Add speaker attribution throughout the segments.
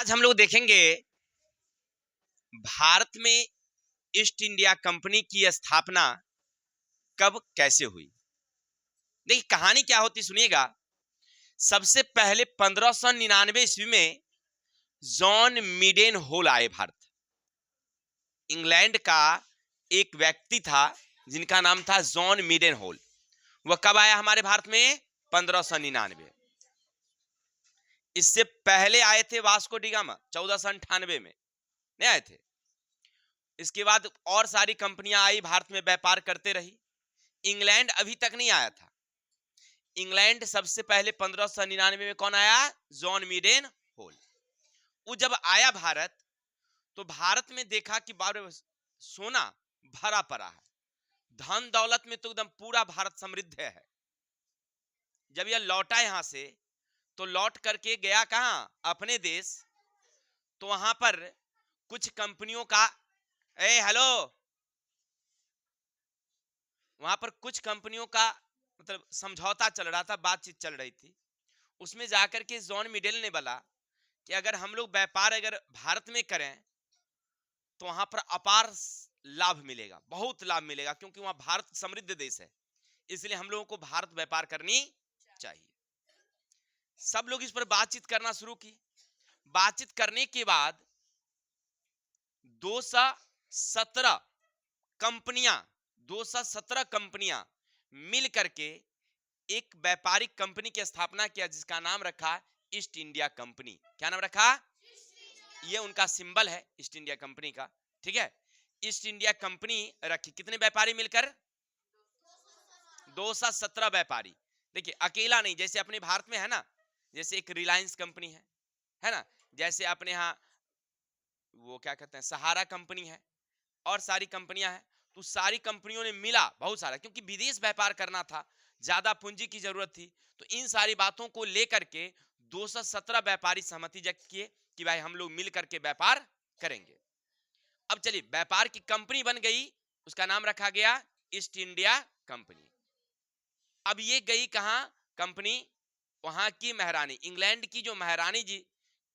Speaker 1: आज हम लोग देखेंगे भारत में ईस्ट इंडिया कंपनी की स्थापना कब कैसे हुई। देखिए कहानी क्या होती सुनिएगा। सबसे पहले 1599 ईस्वी में जॉन मिडेन होल आए भारत। इंग्लैंड का एक व्यक्ति था जिनका नाम था जॉन मिडेन होल। वह कब आया हमारे भारत में? 1599। इससे पहले आए थे वास्को डी गामा 1498 में, नहीं आए थे। इसके बाद और सारी कंपनियां आई, भारत में व्यापार करते रही। इंग्लैंड अभी तक नहीं आया था। इंग्लैंड सबसे पहले 1599 में कौन आया? John Mildenhall. वो जब आया भारत तो भारत में देखा कि सोना भरा पड़ा है, धन दौलत में तो एकदम पूरा भारत समृद्ध है। जब यह लौटा यहां से तो लौट करके गया कहां? अपने देश। तो वहां पर कुछ कंपनियों का हेलो, वहां पर कुछ कंपनियों का मतलब समझौता चल रहा था, बातचीत चल रही थी। उसमें जाकर के जॉन मिडेल ने बोला कि अगर हम लोग व्यापार अगर भारत में करें तो वहां पर अपार लाभ मिलेगा, बहुत लाभ मिलेगा, क्योंकि वहां भारत समृद्ध देश है, इसलिए हम लोगों को भारत व्यापार करनी चाहिए। सब लोग इस पर बातचीत करना शुरू की। बातचीत करने के बाद 217 कंपनियां 217 कंपनियां मिल करके एक व्यापारिक कंपनी की स्थापना किया जिसका नाम रखा ईस्ट इंडिया कंपनी। क्या नाम रखा? ये उनका सिंबल है ईस्ट इंडिया कंपनी का। ठीक है, ईस्ट इंडिया कंपनी रखी। कितने व्यापारी मिलकर? 217 व्यापारी। देखिए अकेला नहीं, जैसे अपने भारत में है ना, जैसे एक रिलायंस कंपनी है ना, जैसे अपने यहाँ वो क्या कहते हैं सहारा कंपनी है, और सारी कंपनियां हैं। तो सारी कंपनियों ने मिला, बहुत सारा, क्योंकि विदेश व्यापार करना था, ज्यादा पूंजी की जरूरत थी। तो इन सारी बातों को लेकर के 217 व्यापारी सहमति व्यक्त किए कि भाई हम लोग मिल करके व्यापार करेंगे। अब चलिए, व्यापार की कंपनी बन गई, उसका नाम रखा गया ईस्ट इंडिया कंपनी। अब ये गई कहां कंपनी? वहां की महारानी, इंग्लैंड की जो महारानी जी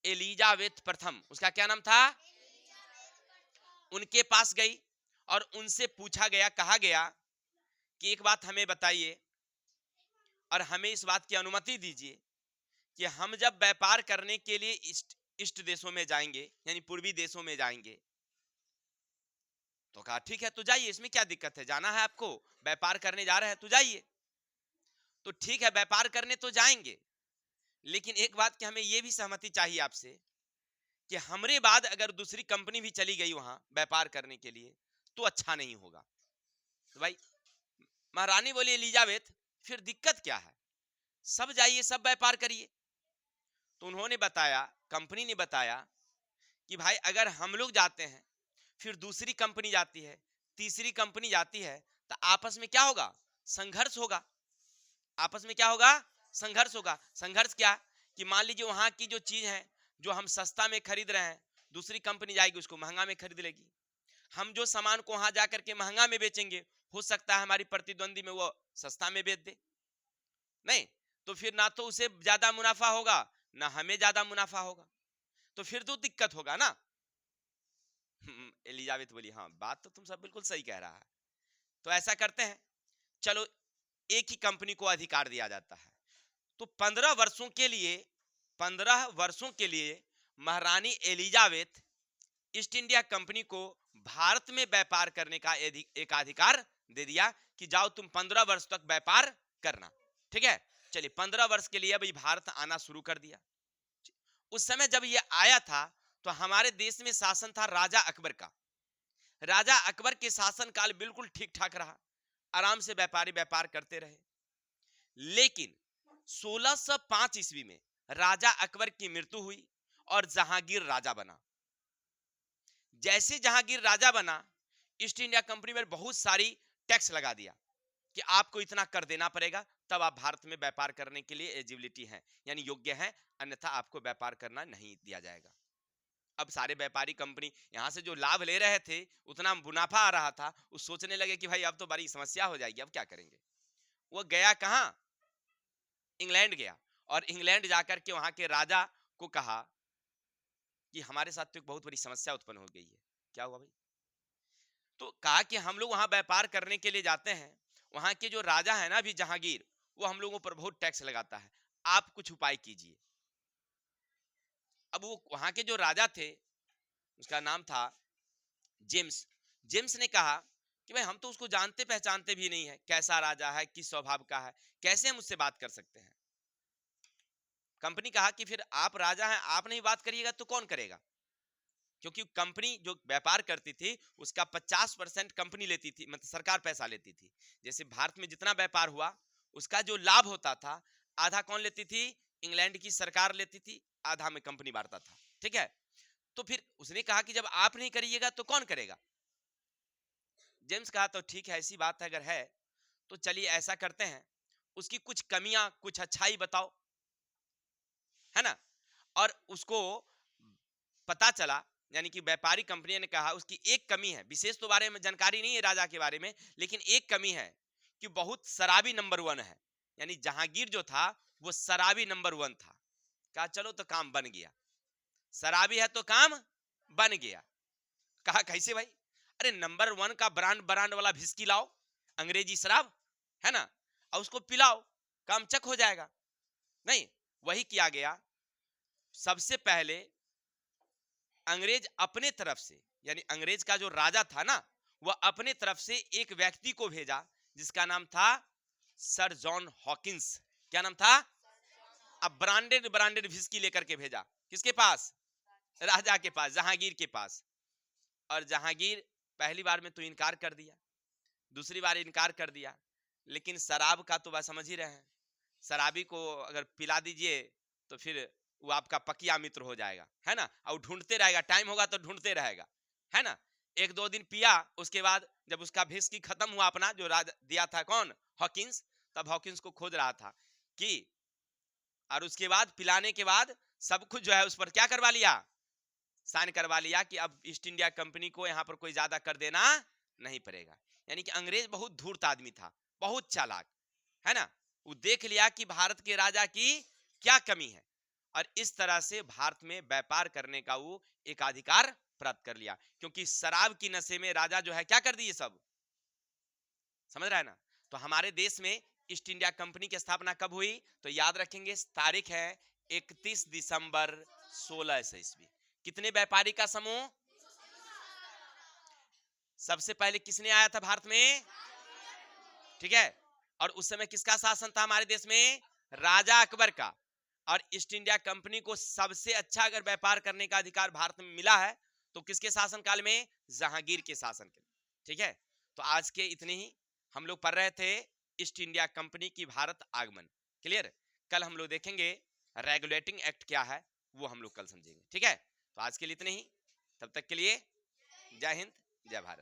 Speaker 1: एलिजाबेथ प्रथम, उसका क्या नाम था? उनके पास गई और उनसे पूछा गया, कहा गया कि एक बात हमें बताइए और हमें इस बात की अनुमति दीजिए कि हम जब व्यापार करने के लिए ईस्ट देशों में जाएंगे, यानी पूर्वी देशों में जाएंगे, तो कहा ठीक है तो जाइए, इसमें क्या दिक्कत है, जाना है आपको, व्यापार करने जा रहे हैं तो जाइए। तो ठीक है, व्यापार करने तो जाएंगे, लेकिन एक बात कि हमें यह भी सहमति चाहिए आपसे कि हमरे बाद अगर दूसरी कंपनी भी चली गई वहां व्यापार करने के लिए तो अच्छा नहीं होगा। तो भाई महारानी बोली एलिजाबेथ फिर दिक्कत क्या है, सब जाइए, सब व्यापार करिए। तो उन्होंने बताया, कंपनी ने बताया कि भाई अगर हम लोग जाते हैं, फिर दूसरी कंपनी जाती है, तीसरी कंपनी जाती है, तो आपस में क्या होगा? संघर्ष होगा। आपस में क्या होगा? संघर्ष होगा। संघर्ष क्या? कि मान लीजिए वहां की जो चीज है जो हम सस्ता में खरीद रहे हैं, दूसरी कंपनी जाएगी उसको महंगा में खरीद लेगी। हम जो सामान को वहां जाकर के महंगा में बेचेंगे, हो सकता है हमारी प्रतिद्वंदी में वो सस्ता में बेच दे। नहीं तो फिर ना तो उसे ज्यादा मुनाफा होगा, ना हमें ज्यादा मुनाफा होगा, तो फिर तो दिक्कत होगा ना। एलिजाबेथ बोली हाँ, बात तो तुम सब बिल्कुल सही कह रहा है। तो ऐसा करते हैं, चलो एक ही कंपनी को अधिकार दिया जाता है। तो 15 वर्षों के लिए महारानी एलिजाबेथ ईस्ट इंडिया कंपनी को भारत में व्यापार करने का एक अधिकार दे दिया कि जाओ तुम 15 वर्ष तक व्यापार करना। ठीक है, चलिए 15 वर्ष के लिए अभी भारत आना शुरू कर दिया। उस समय जब ये आया था तो हमारे देश में शासन था राजा अकबर का। राजा अकबर के शासन काल बिल्कुल ठीक ठाक रहा, आराम से व्यापारी व्यापार करते रहे। लेकिन 1605 ईस्वी में राजा अकबर की मृत्यु हुई और जहांगीर राजा बना। जैसे जहांगीर राजा बना, ईस्ट इंडिया कंपनी में बहुत सारी टैक्स लगा दिया कि आपको इतना कर देना पड़ेगा, तब आप भारत में व्यापार करने के लिए एलिजिबिलिटी है, यानी योग्य है, अन्यथा आपको व्यापार करना नहीं दिया जाएगा। अब सारे व्यापारी कंपनी यहां से जो लाभ ले रहे थे, उतना मुनाफा आ रहा था, वो सोचने लगे कि भाई अब तो बड़ी समस्या हो जाएगी, अब क्या करेंगे। वो गया कहां? इंग्लैंड गया, और इंग्लैंड जाकर के वहां के राजा को कहा कि हमारे साथ तो एक बहुत बड़ी समस्या उत्पन्न हो गई है। क्या हुआ भाई? तो कहा कि हम लोग वहां व्यापार करने के लिए जाते हैं, वहां के जो राजा है ना अभी जहांगीर, वो हम लोगों पर बहुत टैक्स लगाता है, आप कुछ उपाय कीजिए। अब वो वहां के जो राजा थे, उसका नाम था जेम्स। जेम्स ने कहा कि भाई हम तो उसको जानते पहचानते भी नहीं है, कैसा राजा है, किस स्वभाव का है, कैसे हम उससे बात कर सकते हैं। कंपनी कहा कि फिर आप राजा हैं, आप नहीं बात करिएगा तो कौन करेगा? क्योंकि कंपनी जो व्यापार करती थी उसका 50% कंपनी लेती थी, मतलब सरकार पैसा लेती थी। जैसे भारत में जितना व्यापार हुआ उसका जो लाभ होता था, आधा कौन लेती थी? इंग्लैंड की सरकार लेती थी, आधा में कंपनी बांटता था। ठीक है, तो फिर उसने कहा कि जब आप नहीं करिएगा तो कौन करेगा? जेम्स कहा तो ठीक है, ऐसी बात अगर है तो चलिए ऐसा करते हैं, उसकी कुछ कमियां कुछ अच्छाई बताओ, है ना। और उसको पता चला, यानी कि व्यापारी कंपनी ने कहा उसकी एक कमी है, विशेष तो बारे में जानकारी नहीं है राजा के बारे में, लेकिन एक कमी है कि बहुत शराबी नंबर 1 है। यानी जहांगीर जो था वो शराबी नंबर 1 था। कहा चलो तो काम बन गया, शराबी है तो काम बन गया। कहा कैसे भाई? अरे नंबर 1 का ब्रांड ब्रांड वाला विस्की लाओ, अंग्रेजी शराब, है ना, और उसको पिलाओ, काम चक हो जाएगा। नहीं, वही किया गया। सबसे पहले अंग्रेज अपने तरफ से, यानी अंग्रेज का जो राजा था ना, वह अपने तरफ से एक व्यक्ति को भेजा जिसका नाम था सर जॉन हॉकिंस। क्या नाम था? अब ब्रांडेड ब्रांडेड विस्की लेकर के भेजा, किसके पास? राजा के पास, जहांगीर के पास। और जहांगीर पहली बार में तो इनकार कर दिया, दूसरी बार इनकार कर दिया, लेकिन शराब का तो बात समझ ही रहे हैं, शराबी को अगर पिला दीजिए तो फिर वो आपका पकिया मित्र हो जाएगा, है ना, और ढूंढते रहेगा, टाइम होगा तो ढूंढते रहेगा, है ना। एक दो दिन पिया, उसके बाद जब उसका विस्की खत्म हुआ अपना जो राजा दिया था, कौन? हॉकिंस। तब हॉकिंस को खोज रहा था कि, और उसके बाद पिलाने के बाद सब कुछ जो है उस पर क्या करवा लिया? साइन करवा लिया कि अब ईस्ट इंडिया कंपनी को यहां पर कोई ज्यादा कर देना नहीं पड़ेगा। यानी कि अंग्रेज बहुत धूर्त आदमी था, बहुत चालाक, है ना। वो देख लिया कि भारत के राजा की क्या कमी है, और इस तरह से भारत में व्यापार करने का वो एक अधिकार प्राप्त कर लिया। क्योंकि शराब की नशे में राजा जो है क्या कर दिए सब, समझ रहा है ना। तो हमारे देश में ईस्ट इंडिया कंपनी की स्थापना कब हुई? तो याद रखेंगे, तारीख है 31 दिसंबर 1600 ईस्वी। कितने व्यापारी का समूह? सबसे पहले किसने आया था भारत में? ठीक है, और उस समय किसका शासन था हमारे देश में? राजा अकबर का। और ईस्ट इंडिया कंपनी को सबसे अच्छा अगर व्यापार करने का अधिकार भारत में मिला है तो किसके शासन काल में? जहांगीर के शासन के। ठीक है, तो आज के इतने ही हम लोग पढ़ रहे थे ईस्ट इंडिया कंपनी की भारत आगमन। क्लियर? कल हम लोग देखेंगे रेगुलेटिंग एक्ट क्या है, वो हम लोग कल समझेंगे। ठीक है, तो आज के लिए इतने ही, तब तक के लिए जय हिंद, जय भारत।